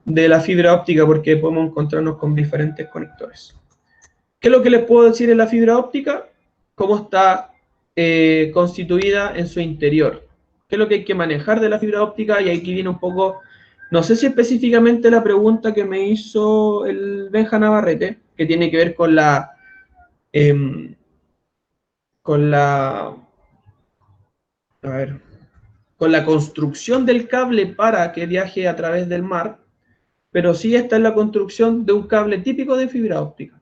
de la fibra óptica porque podemos encontrarnos con diferentes conectores. ¿Qué es lo que les puedo decir en la fibra óptica? ¿Cómo está constituida en su interior? ¿Qué es lo que hay que manejar de la fibra óptica? Y aquí viene un poco, no sé si específicamente la pregunta que me hizo el Benja Navarrete, que tiene que ver con la con la construcción del cable para que viaje a través del mar, pero sí está en la construcción de un cable típico de fibra óptica.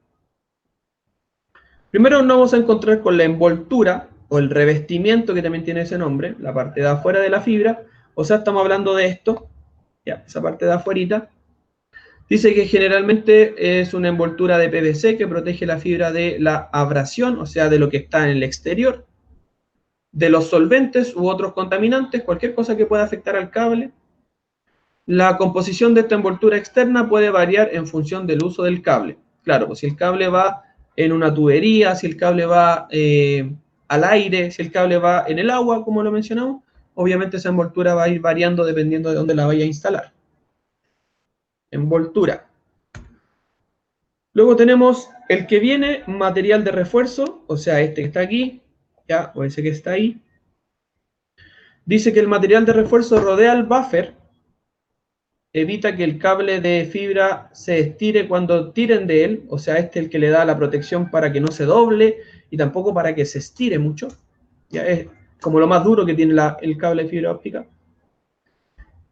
Primero nos vamos a encontrar con la envoltura o el revestimiento, que también tiene ese nombre, la parte de afuera de la fibra, o sea, estamos hablando de esto, ya, esa parte de afuerita. Dice que generalmente es una envoltura de PVC que protege la fibra de la abrasión, o sea, de lo que está en el exterior, de los solventes u otros contaminantes, cualquier cosa que pueda afectar al cable. La composición de esta envoltura externa puede variar en función del uso del cable. Claro, pues si el cable va en una tubería, si el cable va al aire, si el cable va en el agua, como lo mencionamos, obviamente esa envoltura va a ir variando dependiendo de dónde la vaya a instalar. Envoltura. Luego tenemos el que viene, material de refuerzo, o sea, este que está aquí, ya, o ese que está ahí. Dice que el material de refuerzo rodea el buffer, evita que el cable de fibra se estire cuando tiren de él, o sea, este es el que le da la protección para que no se doble y tampoco para que se estire mucho. Ya es como lo más duro que tiene el cable de fibra óptica.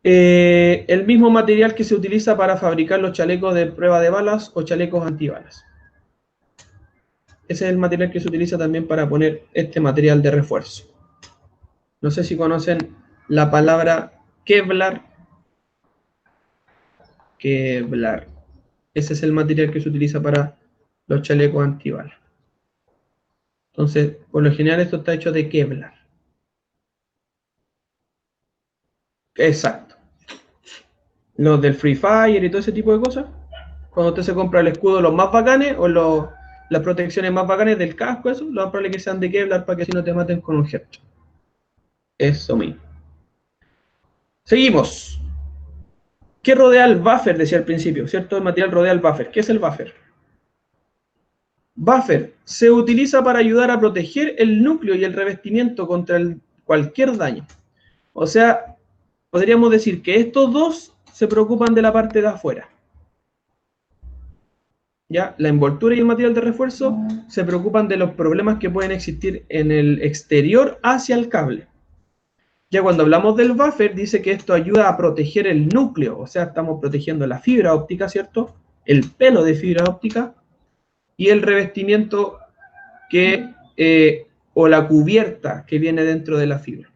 El mismo material que se utiliza para fabricar los chalecos de prueba de balas o chalecos antibalas. Ese es el material que se utiliza también para poner este material de refuerzo. No sé si conocen la palabra Kevlar. Kevlar. Ese es el material que se utiliza para los chalecos antibalas. Entonces, por lo general esto está hecho de Kevlar. Exacto. Los del Free Fire y todo ese tipo de cosas. Cuando usted se compra el escudo, los más bacanes o las protecciones más bacanes del casco, eso, lo más probable es que sean de Kevlar para que así no te maten con un headshot. Eso mismo. Seguimos. ¿Qué rodea el buffer? Decía al principio, ¿cierto? El material rodea el buffer. ¿Qué es el buffer? Buffer se utiliza para ayudar a proteger el núcleo y el revestimiento contra cualquier daño. O sea, podríamos decir que estos dos se preocupan de la parte de afuera. ¿Ya? La envoltura y el material de refuerzo se preocupan de los problemas que pueden existir en el exterior hacia el cable. Ya cuando hablamos del buffer, dice que esto ayuda a proteger el núcleo, o sea, estamos protegiendo la fibra óptica, ¿cierto? El pelo de fibra óptica y el revestimiento o la cubierta que viene dentro de la fibra.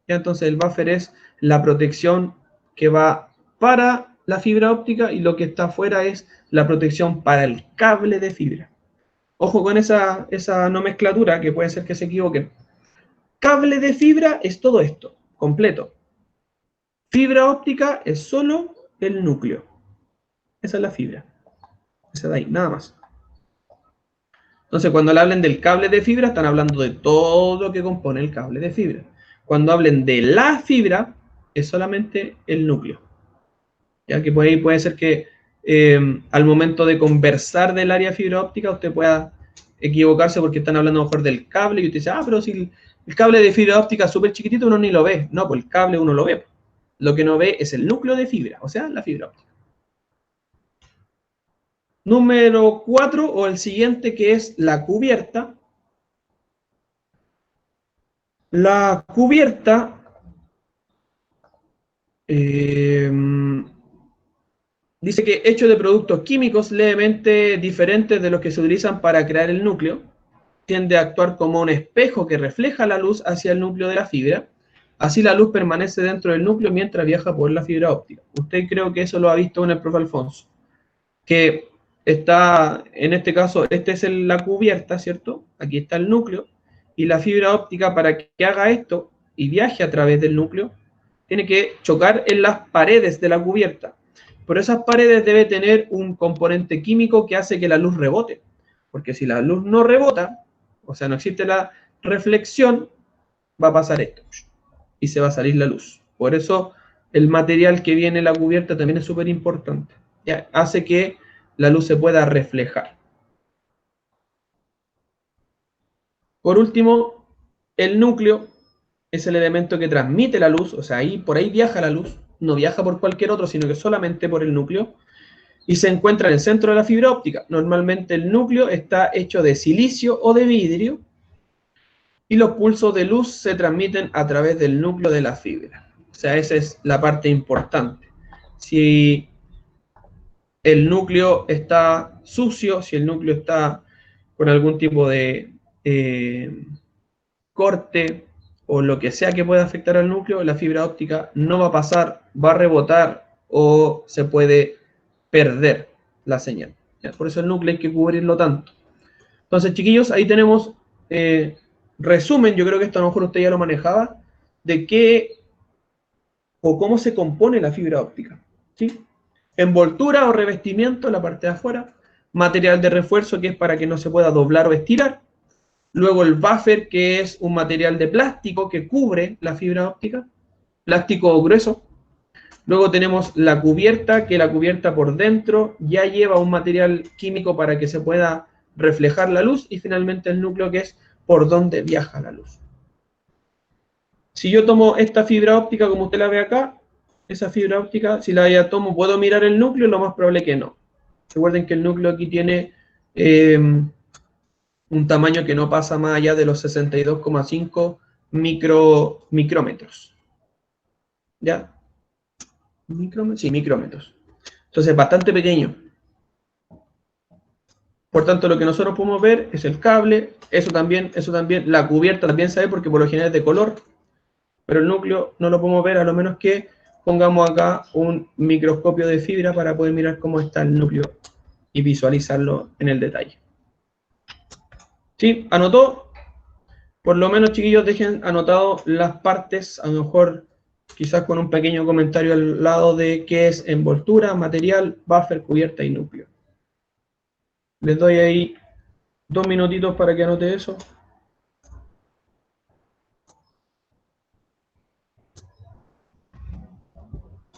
Ya, entonces el buffer es la protección que va para la fibra óptica y lo que está afuera es la protección para el cable de fibra. Ojo con esa nomenclatura que puede ser que se equivoquen. Cable de fibra es todo esto, completo. Fibra óptica es solo el núcleo. Esa es la fibra. Esa de ahí, nada más. Entonces, cuando le hablen del cable de fibra, están hablando de todo lo que compone el cable de fibra. Cuando hablen de la fibra, es solamente el núcleo. Ya que por ahí puede ser que al momento de conversar del área fibra óptica, usted pueda equivocarse porque están hablando a lo mejor del cable y usted dice, pero si el cable de fibra óptica es súper chiquitito, uno ni lo ve. No, pues el cable uno lo ve. Lo que no ve es el núcleo de fibra, o sea, la fibra óptica. Número 4, o el siguiente, que es la cubierta. La cubierta dice que hecho de productos químicos levemente diferentes de los que se utilizan para crear el núcleo. tiende a actuar como un espejo que refleja la luz hacia el núcleo de la fibra. Así la luz permanece dentro del núcleo mientras viaja por la fibra óptica. Usted creo que eso lo ha visto en el profe Alfonso, que está, en este caso, esta es la cubierta, ¿cierto? Aquí está el núcleo, y la fibra óptica, para que haga esto y viaje a través del núcleo, tiene que chocar en las paredes de la cubierta. Pero esas paredes deben tener un componente químico que hace que la luz rebote. Porque si la luz no rebota, o sea, no existe la reflexión, va a pasar esto y se va a salir la luz. Por eso el material que viene en la cubierta también es súper importante. Hace que la luz se pueda reflejar. Por último, el núcleo es el elemento que transmite la luz, o sea, por ahí viaja la luz, no viaja por cualquier otro, sino que solamente por el núcleo, y se encuentra en el centro de la fibra óptica. Normalmente el núcleo está hecho de silicio o de vidrio, y los pulsos de luz se transmiten a través del núcleo de la fibra. O sea, esa es la parte importante. Si el núcleo está sucio, si el núcleo está con algún tipo de corte o lo que sea que pueda afectar al núcleo, la fibra óptica no va a pasar, va a rebotar o se puede perder la señal. ¿Ya? Por eso el núcleo hay que cubrirlo tanto. Entonces, chiquillos, ahí tenemos resumen, yo creo que esto a lo mejor usted ya lo manejaba, de qué o cómo se compone la fibra óptica. ¿Sí? Envoltura o revestimiento en la parte de afuera, material de refuerzo que es para que no se pueda doblar o estirar, luego el buffer que es un material de plástico que cubre la fibra óptica, plástico grueso, luego tenemos la cubierta, que la cubierta por dentro ya lleva un material químico para que se pueda reflejar la luz, y finalmente el núcleo, que es por donde viaja la luz. Si yo tomo esta fibra óptica como usted la ve acá, esa fibra óptica, si la tomo, ¿puedo mirar el núcleo? Lo más probable que no. Recuerden que el núcleo aquí tiene un tamaño que no pasa más allá de los 62,5 micrómetros. ¿Ya? Sí, micrómetros. Entonces, bastante pequeño. Por tanto, lo que nosotros podemos ver es el cable, eso también, la cubierta también se ve porque por lo general es de color, pero el núcleo no lo podemos ver a lo menos que pongamos acá un microscopio de fibra para poder mirar cómo está el núcleo y visualizarlo en el detalle. ¿Sí? ¿Anotó? Por lo menos, chiquillos, dejen anotado las partes, a lo mejor quizás con un pequeño comentario al lado de qué es envoltura, material, buffer, cubierta y núcleo. Les doy ahí 2 minutitos para que anote eso.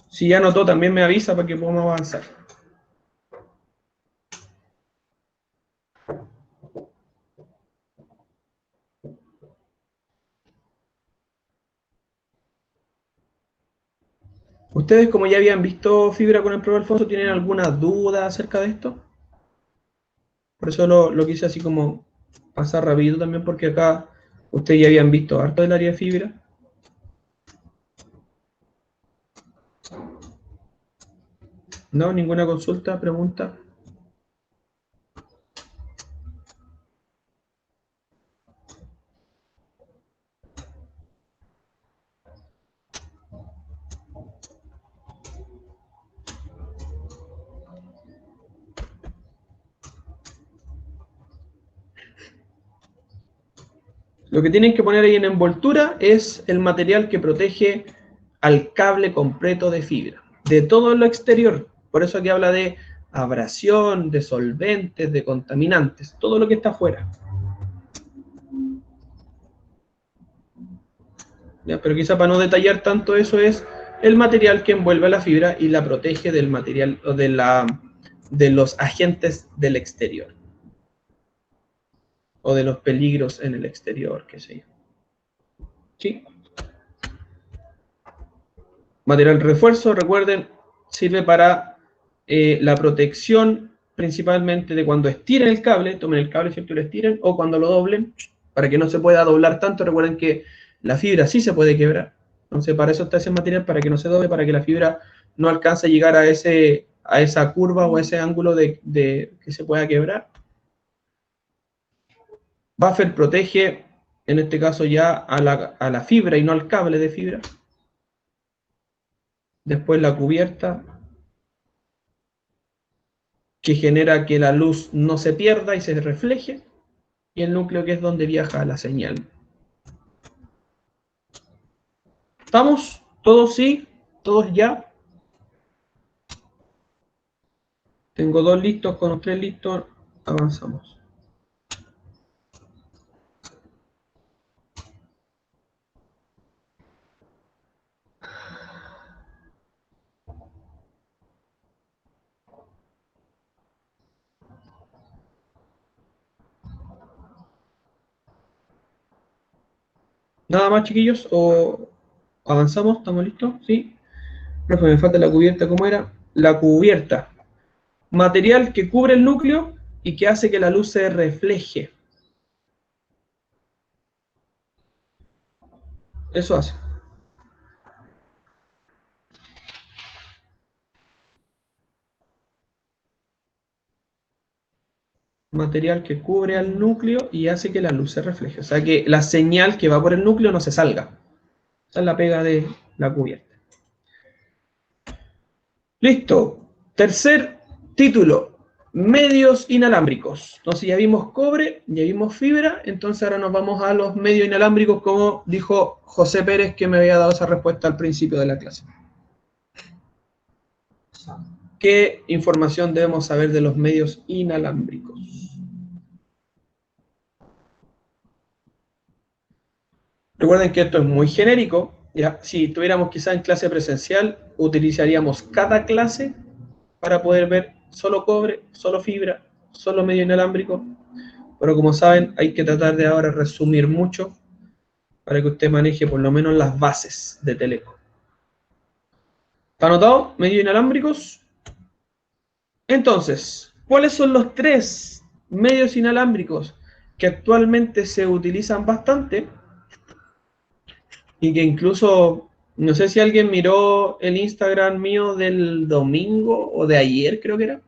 Si ya anotó, también me avisa para que podamos avanzar. ¿Ustedes, como ya habían visto fibra con el profe Alfonso, tienen alguna duda acerca de esto? Por eso lo quise así como pasar rápido también, porque acá ustedes ya habían visto harto del área de fibra. ¿No? ¿Ninguna consulta, pregunta? Lo que tienen que poner ahí en envoltura es el material que protege al cable completo de fibra, de todo lo exterior. Por eso aquí habla de abrasión, de solventes, de contaminantes, todo lo que está afuera. ¿Ya? Pero quizá para no detallar tanto eso, es el material que envuelve a la fibra y la protege del material o de los agentes del exterior o de los peligros en el exterior, qué sé yo. ¿Sí? Material refuerzo, recuerden, sirve para la protección principalmente de cuando estiren el cable, tomen el cable, ¿cierto? Y lo estiren, o cuando lo doblen, para que no se pueda doblar tanto. Recuerden que la fibra sí se puede quebrar. Entonces, para eso está ese material, para que no se doble, para que la fibra no alcance a llegar a esa curva o a ese ángulo de que se pueda quebrar. Buffer protege, en este caso ya a la fibra y no al cable de fibra. Después la cubierta, que genera que la luz no se pierda y se refleje. Y el núcleo, que es donde viaja la señal. ¿Estamos? ¿Todos sí? ¿Todos ya? Tengo 2 listos, con los 3 listos avanzamos. ¿Nada más, chiquillos? ¿O avanzamos? ¿Estamos listos? ¿Sí? Profe, me falta la cubierta. ¿Cómo era? La cubierta. Material que cubre el núcleo y que hace que la luz se refleje. Eso hace. Material que cubre al núcleo y hace que la luz se refleje. O sea, que la señal que va por el núcleo no se salga. Esa es la pega de la cubierta. Listo. Tercer título. Medios inalámbricos. Entonces ya vimos cobre, ya vimos fibra, entonces ahora nos vamos a los medios inalámbricos, como dijo José Pérez, que me había dado esa respuesta al principio de la clase. ¿Qué información debemos saber de los medios inalámbricos? Recuerden que esto es muy genérico. Ya, si estuviéramos quizá en clase presencial, utilizaríamos cada clase para poder ver solo cobre, solo fibra, solo medio inalámbrico. Pero como saben, hay que tratar de ahora resumir mucho para que usted maneje por lo menos las bases de Teleco. ¿Está anotado? Medios inalámbricos. Entonces, ¿cuáles son los 3 medios inalámbricos que actualmente se utilizan bastante? Y que incluso, no sé si alguien miró el Instagram mío del domingo o de ayer, creo que era,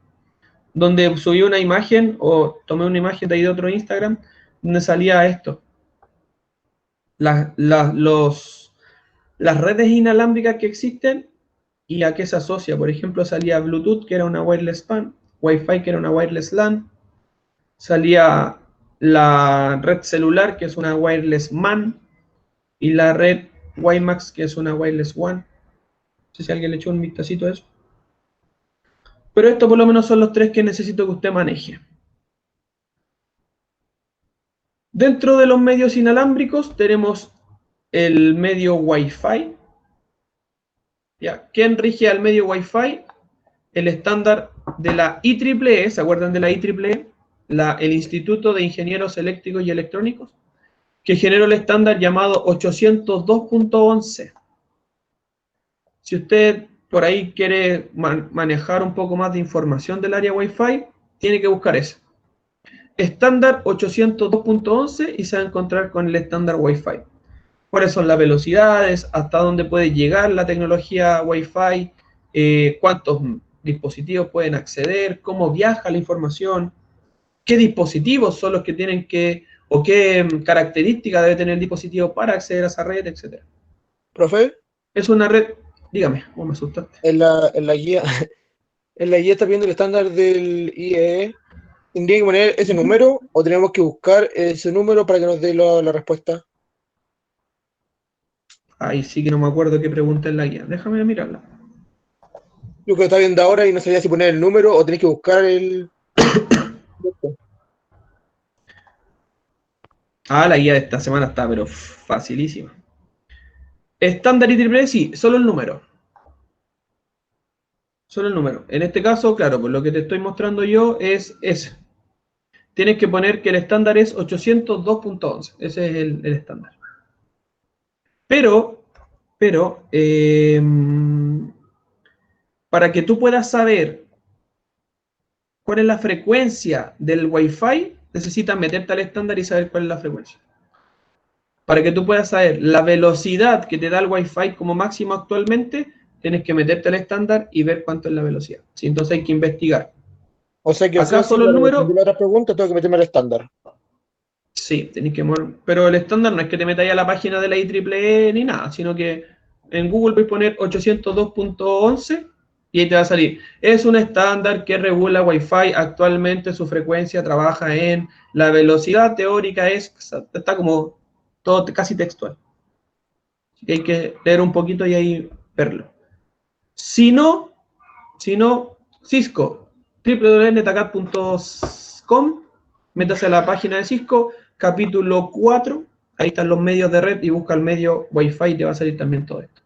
donde subí una imagen, o tomé una imagen de ahí de otro Instagram, donde salía esto. Las redes inalámbricas que existen y a qué se asocia. Por ejemplo, salía Bluetooth, que era una wireless PAN, Wi-Fi, que era una wireless LAN, salía la red celular, que es una wireless MAN, y la red WiMAX, que es una wireless WAN. No sé si alguien le echó un vistacito a eso. Pero esto por lo menos son los 3 que necesito que usted maneje. Dentro de los medios inalámbricos tenemos el medio Wi-Fi. ¿Ya? ¿Quién rige al medio Wi-Fi? El estándar de la IEEE, ¿se acuerdan de la IEEE? El Instituto de Ingenieros Eléctricos y Electrónicos, que generó el estándar llamado 802.11. Si usted por ahí quiere manejar un poco más de información del área Wi-Fi, tiene que buscar eso. Estándar 802.11 y se va a encontrar con el estándar Wi-Fi. ¿Cuáles son las velocidades? ¿Hasta dónde puede llegar la tecnología Wi-Fi? ¿Cuántos dispositivos pueden acceder? ¿Cómo viaja la información? ¿Qué dispositivos son los que tienen que, o qué características debe tener el dispositivo para acceder a esa red, etcétera? Profe, Es una red, dígame, ¿cómo me asustaste? en la guía, en la guía está viendo el estándar del IEE. ¿Tendría que poner ese número o tenemos que buscar ese número para que nos dé la respuesta? Ahí sí que no me acuerdo qué pregunta en la guía. Déjame mirarla. Yo que lo está viendo ahora y no sabía si poner el número o tenés que buscar el... Ah, la guía de esta semana está, pero facilísima. Estándar y triple, sí, solo el número. Solo el número. En este caso, claro, pues lo que te estoy mostrando yo es ese. Tienes que poner que el estándar es 802.11. Ese es el estándar. Pero, para que tú puedas saber cuál es la frecuencia del Wi-Fi, necesitas meterte al estándar y saber cuál es la frecuencia. Para que tú puedas saber la velocidad que te da el Wi-Fi como máximo actualmente, tienes que meterte al estándar y ver cuánto es la velocidad. Sí, entonces hay que investigar. O sea que Acá sí, solo el para responder número, la otra pregunta tengo que meterme al estándar. Sí, tenéis que mover. Pero el estándar no es que te metáis a la página de la IEEE ni nada, sino que en Google puedes poner 802.11 y ahí te va a salir. Es un estándar que regula Wi-Fi. Actualmente su frecuencia trabaja en la velocidad teórica, está como todo casi textual. Así que hay que leer un poquito y ahí verlo. Si no, Cisco, www.netacat.com, métase a la página de Cisco, capítulo 4, ahí están los medios de red y busca el medio Wi-Fi y te va a salir también todo esto.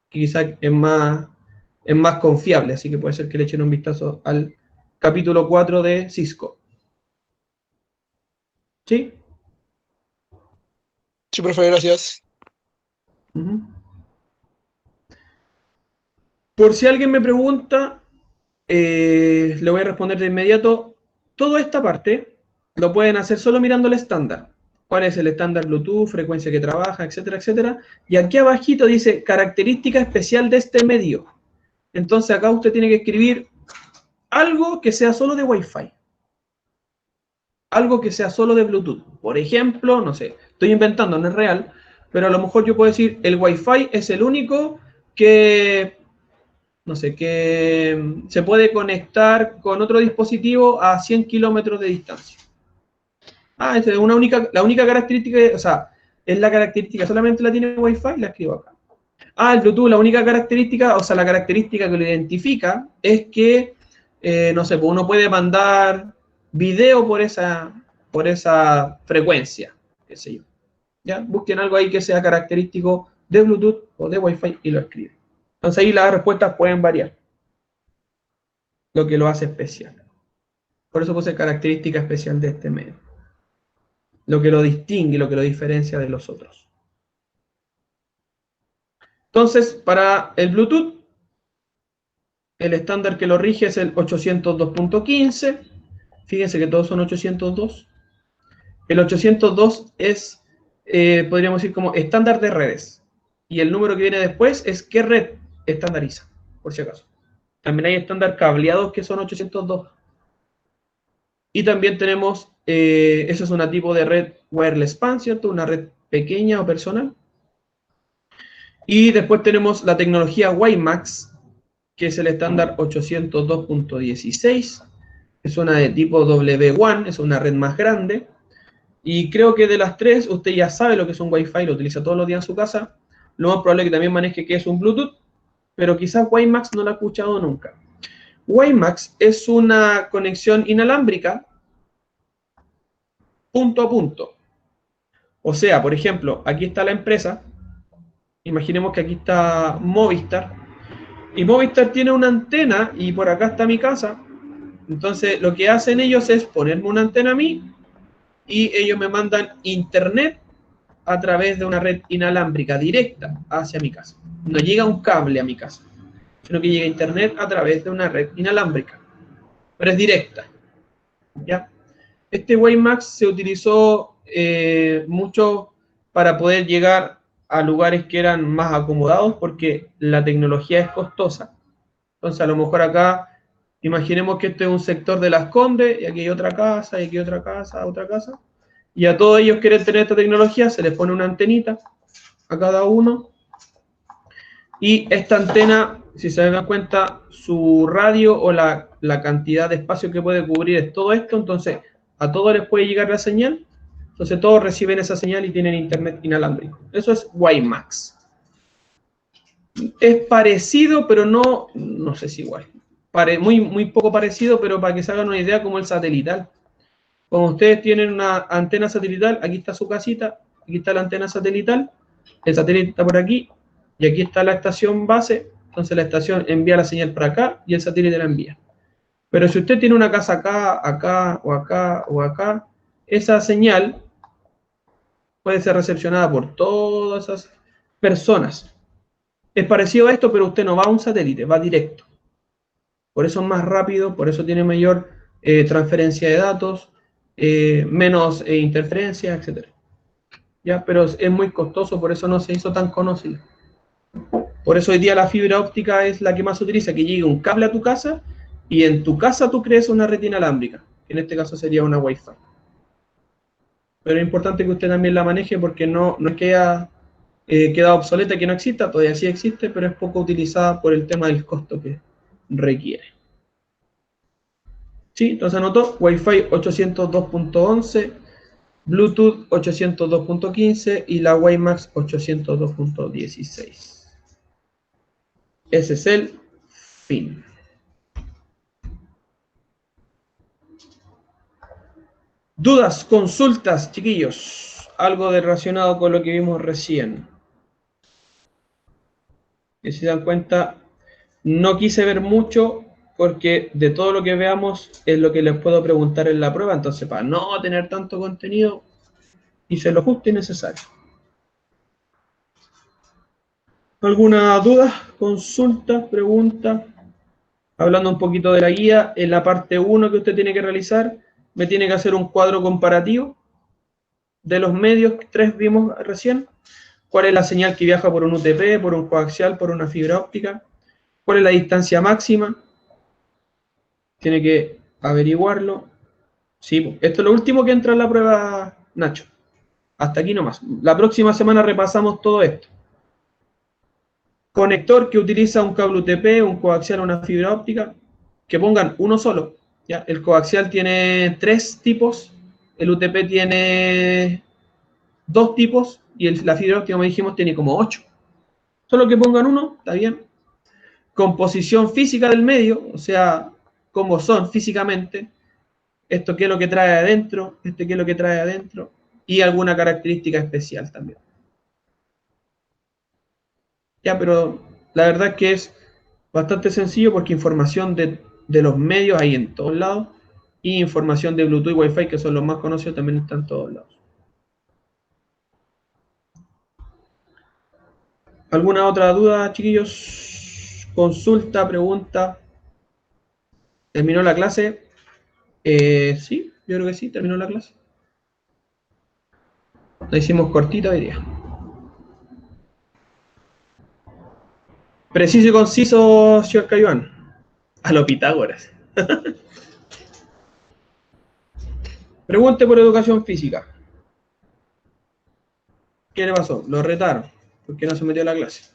Quizás es más confiable, así que puede ser que le echen un vistazo al capítulo 4 de Cisco. ¿Sí? Sí, profe, gracias. Por si alguien me pregunta, le voy a responder de inmediato. Toda esta parte lo pueden hacer solo mirando el estándar. ¿Cuál es el estándar Bluetooth, frecuencia que trabaja, etcétera, etcétera? Y aquí abajito dice característica especial de este medio. Entonces acá usted tiene que escribir algo que sea solo de Wi-Fi. Algo que sea solo de Bluetooth. Por ejemplo, no sé, estoy inventando, no es real, pero a lo mejor yo puedo decir el Wi-Fi es el único que, no sé, que se puede conectar con otro dispositivo a 100 kilómetros de distancia. Esa es la única característica, o sea, es la característica, solamente la tiene Wi-Fi, la escribo acá. El Bluetooth, la única característica, o sea, la característica que lo identifica es que, no sé, pues uno puede mandar video por esa frecuencia, qué sé yo. ¿Ya? Busquen algo ahí que sea característico de Bluetooth o de Wi-Fi y lo escriben. Entonces ahí las respuestas pueden variar, lo que lo hace especial. Por eso puse característica especial de este medio. Lo que lo distingue, lo que lo diferencia de los otros. Entonces, para el Bluetooth, el estándar que lo rige es el 802.15. Fíjense que todos son 802. El 802 es, podríamos decir, como estándar de redes. Y el número que viene después es qué red estandariza, por si acaso. También hay estándar cableados que son 802. Y también tenemos, eso es un tipo de red wireless PAN, ¿cierto? Una red pequeña o personal. Y después tenemos la tecnología WiMAX, que es el estándar 802.16. Es una de tipo W1, es una red más grande. Y creo que de las tres, usted ya sabe lo que es un Wi-Fi, lo utiliza todos los días en su casa. Lo más probable es que también maneje qué es un Bluetooth, pero quizás WiMAX no lo ha escuchado nunca. WiMAX es una conexión inalámbrica punto a punto. O sea, por ejemplo, aquí está la empresa. Imaginemos que aquí está Movistar. Y Movistar tiene una antena y por acá está mi casa. Entonces, lo que hacen ellos es ponerme una antena a mí y ellos me mandan internet a través de una red inalámbrica directa hacia mi casa. No llega un cable a mi casa, sino que llega internet a través de una red inalámbrica, pero es directa. ¿Ya? Este WiMAX se utilizó mucho para poder llegar a lugares que eran más acomodados porque la tecnología es costosa. Entonces, a lo mejor acá, imaginemos que este es un sector de Las Condes y aquí hay otra casa, y aquí otra casa, y a todos ellos quieren tener esta tecnología, se les pone una antenita a cada uno, y esta antena, si se dan cuenta, su radio o la cantidad de espacio que puede cubrir es todo esto, entonces a todos les puede llegar la señal, entonces todos reciben esa señal y tienen internet inalámbrico. Eso es WiMAX. Es parecido, pero no sé si igual. Muy poco parecido, pero para que se hagan una idea, como el satelital. Como ustedes tienen una antena satelital, aquí está su casita, aquí está la antena satelital, el satélite está por aquí, y aquí está la estación base, entonces la estación envía la señal para acá y el satélite la envía. Pero si usted tiene una casa acá, acá, o acá, o acá, esa señal puede ser recepcionada por todas esas personas. Es parecido a esto, pero usted no va a un satélite, va directo. Por eso es más rápido, por eso tiene mayor transferencia de datos, menos interferencia, etc. ¿Ya? Pero es muy costoso, por eso no se hizo tan conocido. Por eso hoy día la fibra óptica es la que más se utiliza, que llegue un cable a tu casa y en tu casa tú crees una red inalámbrica. En este caso sería una Wi-Fi. pero es importante que usted también la maneje porque no es que haya quedado obsoleta, que no exista, todavía sí existe, pero es poco utilizada por el tema del costo que requiere. Sí, entonces anotó Wi-Fi 802.11, Bluetooth 802.15 y la WiMAX 802.16. Ese es el fin. Dudas, consultas, chiquillos. Algo relacionado con lo que vimos recién. Que si se dan cuenta, no quise ver mucho porque de todo lo que veamos es lo que les puedo preguntar en la prueba. Entonces, para no tener tanto contenido, hice lo justo y necesario. ¿Alguna duda, consulta, pregunta? Hablando un poquito de la guía, en la parte 1 que usted tiene que realizar, me tiene que hacer un cuadro comparativo de los medios que 3 vimos recién. ¿Cuál es la señal que viaja por un UTP, por un coaxial, por una fibra óptica? ¿Cuál es la distancia máxima? Tiene que averiguarlo. Sí, esto es lo último que entra en la prueba, Nacho. Hasta aquí nomás. La próxima semana repasamos todo esto. Conector que utiliza un cable UTP, un coaxial, una fibra óptica, que pongan uno solo. ¿Ya? El coaxial tiene 3 tipos, el UTP tiene 2 tipos y la fibra óptica, como dijimos, tiene como 8. Solo que pongan uno, está bien. Composición física del medio, o sea, cómo son físicamente, esto qué es lo que trae adentro, este qué es lo que trae adentro, y alguna característica especial también. Ya, pero la verdad es que es bastante sencillo porque información de los medios hay en todos lados, y información de Bluetooth y Wi-Fi, que son los más conocidos, también están en todos lados. ¿Alguna otra duda, chiquillos? Consulta, pregunta. ¿Terminó la clase? Sí, yo creo que sí, terminó la clase. La hicimos cortita hoy día. Preciso y conciso, señor Cayuán. A lo Pitágoras. Pregunte por educación física. ¿Qué le pasó? Lo retaron. ¿Por qué no se metió a la clase?